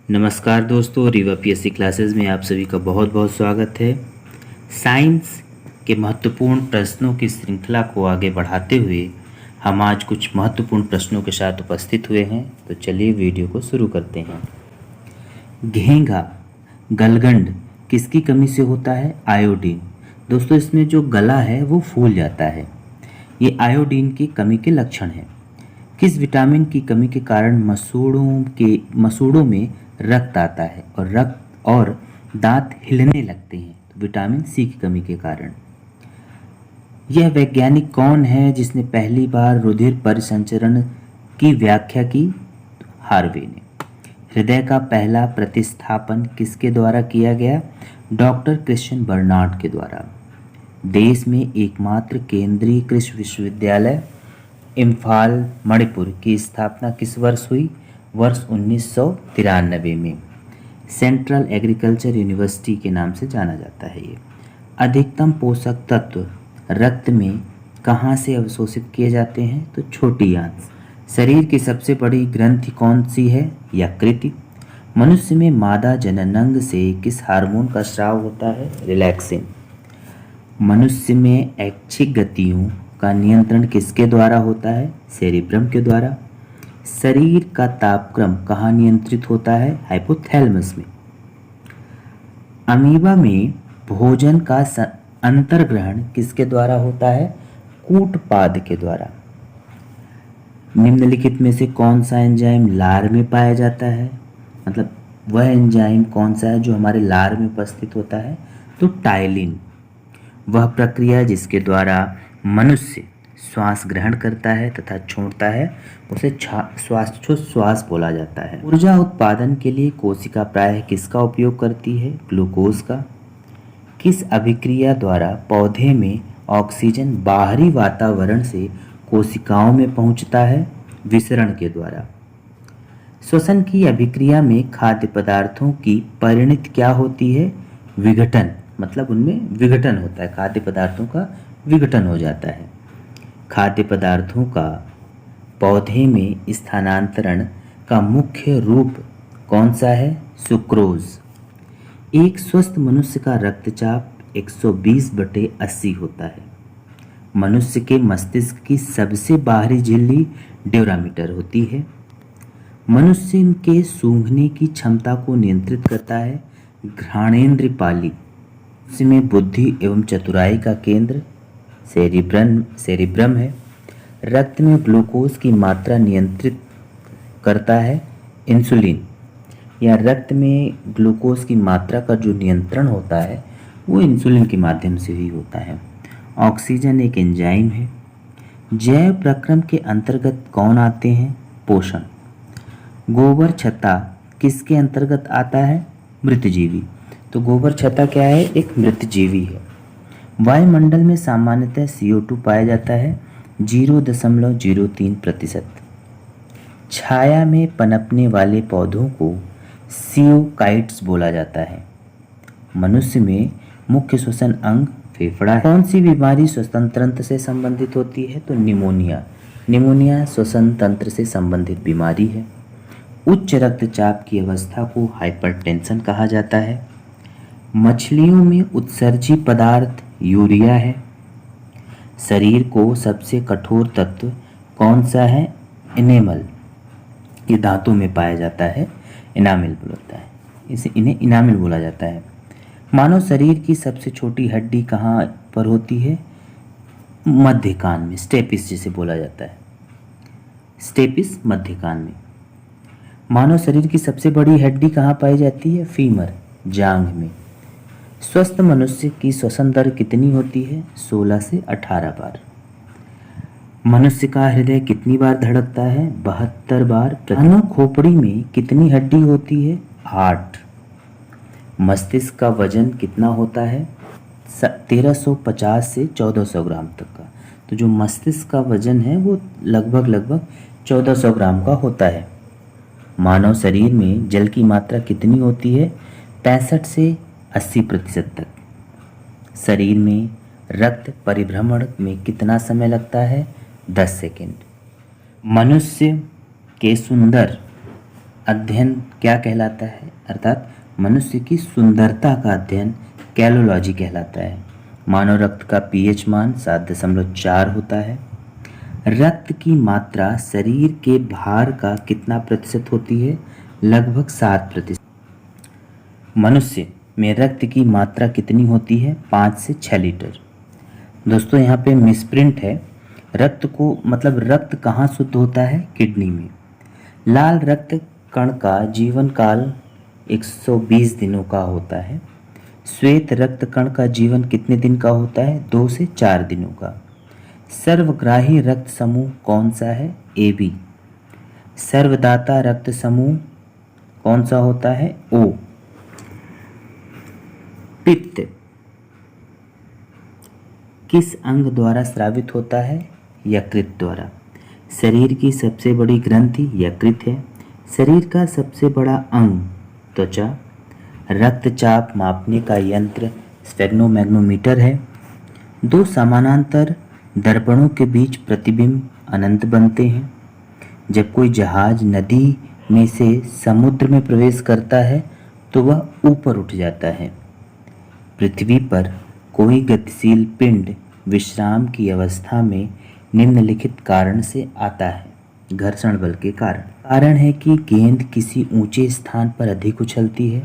नमस्कार दोस्तों, Rewa PSC classes में आप सभी का बहुत बहुत स्वागत है। साइंस के महत्वपूर्ण प्रश्नों की श्रृंखला को आगे बढ़ाते हुए हम आज कुछ महत्वपूर्ण प्रश्नों के साथ उपस्थित हुए हैं। तो चलिए वीडियो को शुरू करते हैं। घेंघा गलगंड किसकी कमी से होता है? आयोडीन। दोस्तों, इसमें जो गला है वो फूल जाता है, ये आयोडीन की कमी के लक्षण हैं। किस विटामिन की कमी के कारण मसूड़ों में रक्त आता है और दांत हिलने लगते हैं? तो विटामिन सी की कमी के कारण। यह वैज्ञानिक कौन है जिसने पहली बार रुधिर परिसंचरण की व्याख्या की? हार्वे ने। हृदय का पहला प्रतिस्थापन किसके द्वारा किया गया? डॉक्टर क्रिश्चियन बर्नार्ड के द्वारा। देश में एकमात्र केंद्रीय कृषि विश्वविद्यालय इम्फाल मणिपुर की स्थापना किस वर्ष हुई? वर्ष 1993 में। सेंट्रल एग्रीकल्चर यूनिवर्सिटी के नाम से जाना जाता है ये। अधिकतम पोषक तत्व रक्त में कहाँ से अवशोषित किए जाते हैं? तो छोटी आंत। शरीर की सबसे बड़ी ग्रंथि कौन सी है? यकृत। मनुष्य में मादा जननांग से किस हार्मोन का स्राव होता है? रिलैक्सिन। मनुष्य में ऐच्छिक गतियों का नियंत्रण किसके द्वारा होता है? सेरिब्रम के द्वारा। शरीर का तापक्रम कहाँ नियंत्रित होता है? हाइपोथैलेमस में। अमीबा में भोजन का अंतर्ग्रहण किसके द्वारा होता है? कूटपाद के द्वारा। निम्नलिखित में से कौन सा एंजाइम लार में पाया जाता है? मतलब वह एंजाइम कौन सा है जो हमारे लार में उपस्थित होता है? तो टाइलिन। वह प्रक्रिया जिसके द्वारा मनुष्य श्वास ग्रहण करता है तथा छोड़ता है उसे श्वास बोला जाता है। ऊर्जा उत्पादन के लिए कोशिका प्रायः किसका उपयोग करती है? ग्लूकोज का। किस अभिक्रिया द्वारा पौधे में ऑक्सीजन बाहरी वातावरण से कोशिकाओं में पहुंचता है? विसरण के द्वारा। श्वसन की अभिक्रिया में खाद्य पदार्थों की परिणति क्या होती है? विघटन। मतलब उनमें विघटन होता है, खाद्य पदार्थों का विघटन हो जाता है। खाद्य पदार्थों का पौधे में स्थानांतरण का मुख्य रूप कौन सा है? सुक्रोज। एक स्वस्थ मनुष्य का रक्तचाप 120/80 होता है। मनुष्य के मस्तिष्क की सबसे बाहरी झिल्ली ड्यूरामीटर होती है। मनुष्य के सूंघने की क्षमता को नियंत्रित करता है घ्राणेंद्र पाली। इसमें बुद्धि एवं चतुराई का केंद्र सेरिब्रम है। रक्त में ग्लूकोज की मात्रा नियंत्रित करता है इंसुलिन। या रक्त में ग्लूकोज की मात्रा का जो नियंत्रण होता है वो इंसुलिन के माध्यम से ही होता है। ऑक्सीजन एक एंजाइम है। जैव प्रक्रम के अंतर्गत कौन आते हैं? पोषण। गोबर छत्ता किसके अंतर्गत आता है? मृतजीवी। तो गोबर छत्ता क्या है? एक मृतजीवी है। वायुमंडल में सामान्यतः CO2 पाया जाता है 0.03%। छाया में पनपने वाले पौधों को सियोकाइट्स बोला जाता है। मनुष्य में मुख्य श्वसन अंग फेफड़ा है। कौन सी बीमारी श्वसन तंत्र से संबंधित होती है? तो निमोनिया। निमोनिया श्वसन तंत्र से संबंधित बीमारी है। उच्च रक्तचाप की अवस्था को हाइपरटेंशन कहा जाता है। मछलियों में उत्सर्जी पदार्थ यूरिया है। शरीर को सबसे कठोर तत्व कौन सा है? इनेमल। ये दांतों में पाया जाता है, इनामिल बोलता है, इन्हें इनामिल बोला जाता है। मानव शरीर की सबसे छोटी हड्डी कहाँ पर होती है? मध्य कान में, स्टेपिस जिसे बोला जाता है। स्टेपिस मध्य कान में। मानव शरीर की सबसे बड़ी हड्डी कहाँ पाई जाती है? फीमर, जांघ में। स्वस्थ मनुष्य की श्वसन दर कितनी होती है? 16 से 18 बार। मनुष्य का हृदय कितनी बार धड़कता है? 72 बार। मानव खोपड़ी में कितनी हड्डी होती है? 8। मस्तिष्क का वजन कितना होता है? 1350 से 1400 ग्राम तक का। तो जो मस्तिष्क का वजन है वो लगभग 1400 ग्राम का होता है। मानव शरीर में जल की मात्रा कितनी होती है? 65 से 80% तक। शरीर में रक्त परिभ्रमण में कितना समय लगता है? 10 सेकंड। मनुष्य के सुंदर अध्ययन क्या कहलाता है, अर्थात मनुष्य की सुंदरता का अध्ययन कैलोलॉजी कहलाता है। मानव रक्त का पीएच मान 7.4 होता है। रक्त की मात्रा शरीर के भार का कितना प्रतिशत होती है, लगभग 7%। मनुष्य में रक्त की मात्रा कितनी होती है, 5 से 6 लीटर। दोस्तों यहाँ पे मिसप्रिंट है, रक्त को मतलब रक्त कहाँ शुद्ध होता है, किडनी में। लाल रक्त कण का जीवन काल 120 दिनों का होता है। श्वेत रक्त कण का जीवन कितने दिन का होता है, 2 से 4 दिनों का। सर्वग्राही रक्त समूह कौन सा है, ए बी। सर्वदाता रक्त समूह कौन सा होता है, ओ। पित्त किस अंग द्वारा स्रावित होता है, यकृत द्वारा। शरीर की सबसे बड़ी ग्रंथि यकृत है। शरीर का सबसे बड़ा अंग त्वचा। रक्तचाप मापने का यंत्र स्फेग्नोमैग्नोमीटर है। दो समानांतर दर्पणों के बीच प्रतिबिंब अनंत बनते हैं। जब कोई जहाज नदी में से समुद्र में प्रवेश करता है तो वह ऊपर उठ जाता है। पृथ्वी पर कोई गतिशील पिंड विश्राम की अवस्था में निम्नलिखित कारण से आता है, घर्षण बल के कारण। कारण है कि गेंद किसी ऊंचे स्थान पर अधिक उछलती है,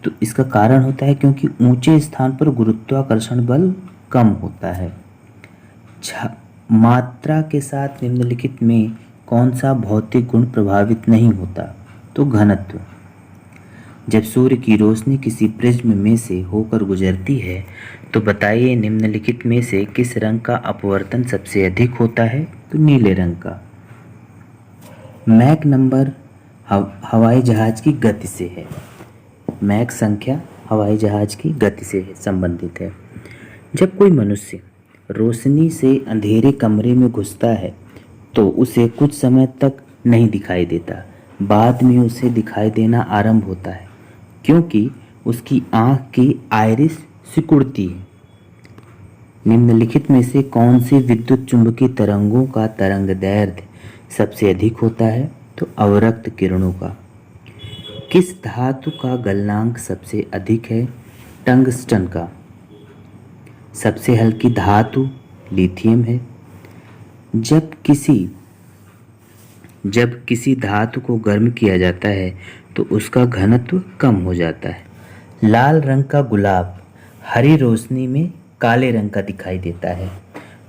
तो इसका कारण होता है क्योंकि ऊंचे स्थान पर गुरुत्वाकर्षण बल कम होता है। मात्रा के साथ निम्नलिखित में कौन सा भौतिक गुण प्रभावित नहीं होता, तो घनत्व। जब सूर्य की रोशनी किसी प्रिज्म में से होकर गुजरती है तो बताइए निम्नलिखित में से किस रंग का अपवर्तन सबसे अधिक होता है, तो नीले रंग का। मैक नंबर हवाई जहाज की गति से है। मैक संख्या हवाई जहाज की गति से संबंधित है। जब कोई मनुष्य रोशनी से अंधेरे कमरे में घुसता है तो उसे कुछ समय तक नहीं दिखाई देता, बाद में उसे दिखाई देना आरंभ होता है क्योंकि उसकी आँख की आइरिस सिकुड़ती है। निम्नलिखित में से कौन सी विद्युत चुंबकीय तरंगों का तरंगदैर्घ्य सबसे अधिक होता है, तो अवरक्त किरणों का। किस धातु का गलनांक सबसे अधिक है, टंगस्टन का। सबसे हल्की धातु लिथियम है। जब किसी धातु को गर्म किया जाता है तो उसका घनत्व कम हो जाता है। लाल रंग का गुलाब हरी रोशनी में काले रंग का दिखाई देता है।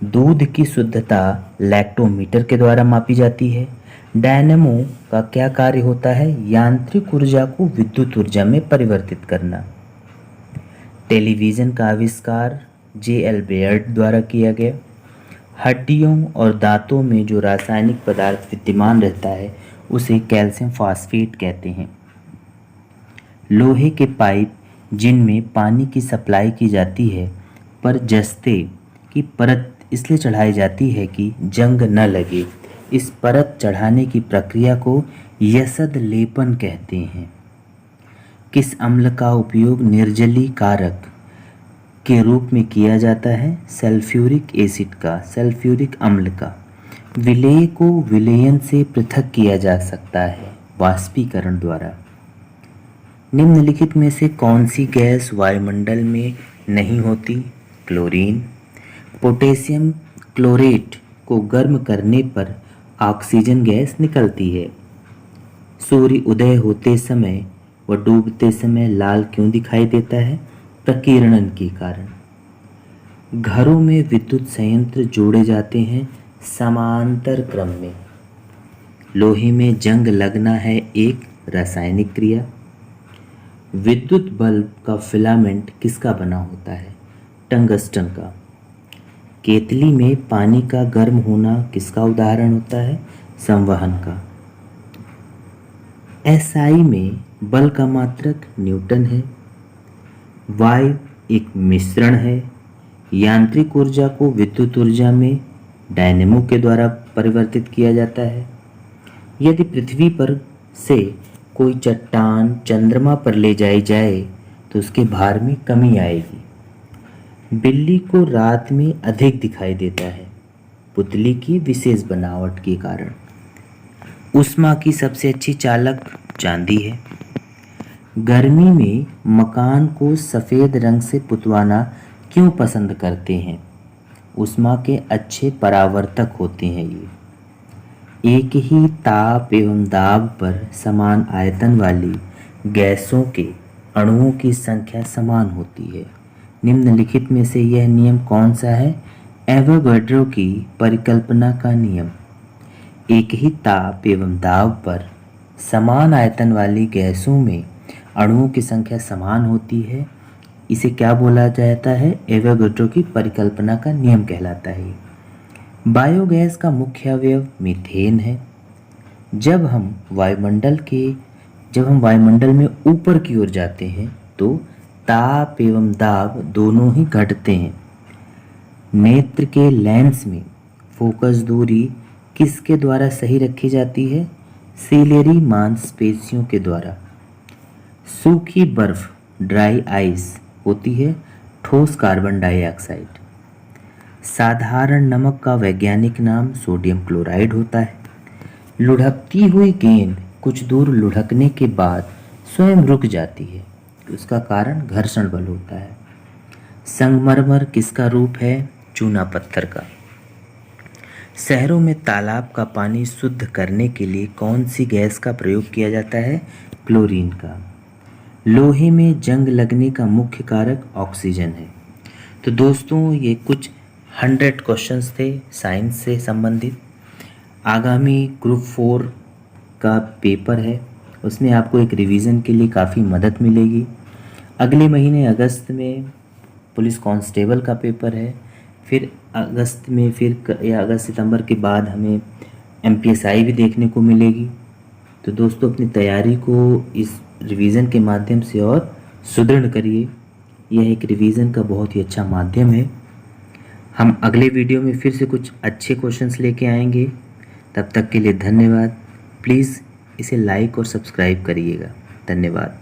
दूध की शुद्धता लैक्टोमीटर के द्वारा मापी जाती है। डायनेमो का क्या कार्य होता है, यांत्रिक ऊर्जा को विद्युत ऊर्जा में परिवर्तित करना। टेलीविज़न का आविष्कार जे.एल. बेयर्ड द्वारा किया गया। हड्डियों और दांतों में जो रासायनिक पदार्थ विद्यमान रहता है उसे कैल्शियम फास्फेट कहते हैं। लोहे के पाइप जिनमें पानी की सप्लाई की जाती है पर जस्ते की परत इसलिए चढ़ाई जाती है कि जंग न लगे। इस परत चढ़ाने की प्रक्रिया को यसद लेपन कहते हैं। किस अम्ल का उपयोग निर्जलीकारक के रूप में किया जाता है, सल्फ्यूरिक एसिड का, सल्फ्यूरिक अम्ल का। विलेय को विलयन से पृथक किया जा सकता है, वाष्पीकरण द्वारा। निम्नलिखित में से कौन सी गैस वायुमंडल में नहीं होती, क्लोरीन। पोटेशियम क्लोरेट को गर्म करने पर ऑक्सीजन गैस निकलती है। सूर्य उदय होते समय व डूबते समय लाल क्यों दिखाई देता है, प्रकीर्णन के कारण। घरों में विद्युत संयंत्र जोड़े जाते हैं समांतर क्रम में। लोहे में जंग लगना है एक रासायनिक क्रिया। विद्युत बल्ब का फिलामेंट किसका बना होता है, टंगस्टन का। केतली में पानी का गर्म होना किसका उदाहरण होता है, संवहन का। एसआई में बल का मात्रक न्यूटन है। वायु एक मिश्रण है। यांत्रिक ऊर्जा को विद्युत ऊर्जा में डायनेमो के द्वारा परिवर्तित किया जाता है। यदि पृथ्वी पर से कोई चट्टान चंद्रमा पर ले जाई जाए तो उसके भार में कमी आएगी। बिल्ली को रात में अधिक दिखाई देता है, पुतली की विशेष बनावट के कारण। ऊष्मा की सबसे अच्छी चालक चांदी है। गर्मी में मकान को सफ़ेद रंग से पुतवाना क्यों पसंद करते हैं? ऊष्मा के अच्छे परावर्तक होते हैं ये। एक ही ताप एवं दाब पर समान आयतन वाली गैसों के अणुओं की संख्या समान होती है। निम्नलिखित में से यह नियम कौन सा है? एवोगैड्रो की परिकल्पना का नियम। एक ही ताप एवं दाब पर समान आयतन वाली गैसों में अणुओं की संख्या समान होती है। इसे क्या बोला जाता है? एवोगैड्रो की परिकल्पना का नियम कहलाता है। बायोगैस का मुख्य अवयव मीथेन है। जब हम वायुमंडल में ऊपर की ओर जाते हैं तो ताप एवं दाब दोनों ही घटते हैं। नेत्र के लेंस में फोकस दूरी किसके द्वारा सही रखी जाती है? सीलियरी मांसपेशियों के द्वारा। सूखी बर्फ ड्राई आइस होती है ठोस कार्बन डाइऑक्साइड। साधारण नमक का वैज्ञानिक नाम सोडियम क्लोराइड होता है। लुढ़कती हुई गेंद कुछ दूर लुढ़कने के बाद स्वयं रुक जाती है, उसका कारण घर्षण बल होता है। संगमरमर किसका रूप है? चूना पत्थर का। शहरों में तालाब का पानी शुद्ध करने के लिए कौन सी गैस का प्रयोग किया जाता है? क्लोरीन का। लोहे में जंग लगने का मुख्य कारक ऑक्सीजन है। तो दोस्तों ये कुछ 100 क्वेश्चंस थे साइंस से संबंधित। आगामी ग्रुप 4 का पेपर है, उसमें आपको एक रिवीजन के लिए काफ़ी मदद मिलेगी। अगले महीने अगस्त में पुलिस कांस्टेबल का पेपर है। फिर अगस्त सितंबर के बाद हमें MPSI भी देखने को मिलेगी। तो दोस्तों अपनी तैयारी को इस रिवीजन के माध्यम से और सुदृढ़ करिए। यह एक रिवीजन का बहुत ही अच्छा माध्यम है। हम अगले वीडियो में फिर से कुछ अच्छे क्वेश्चंस लेके आएंगे। तब तक के लिए धन्यवाद। प्लीज़ इसे लाइक और सब्सक्राइब करिएगा। धन्यवाद।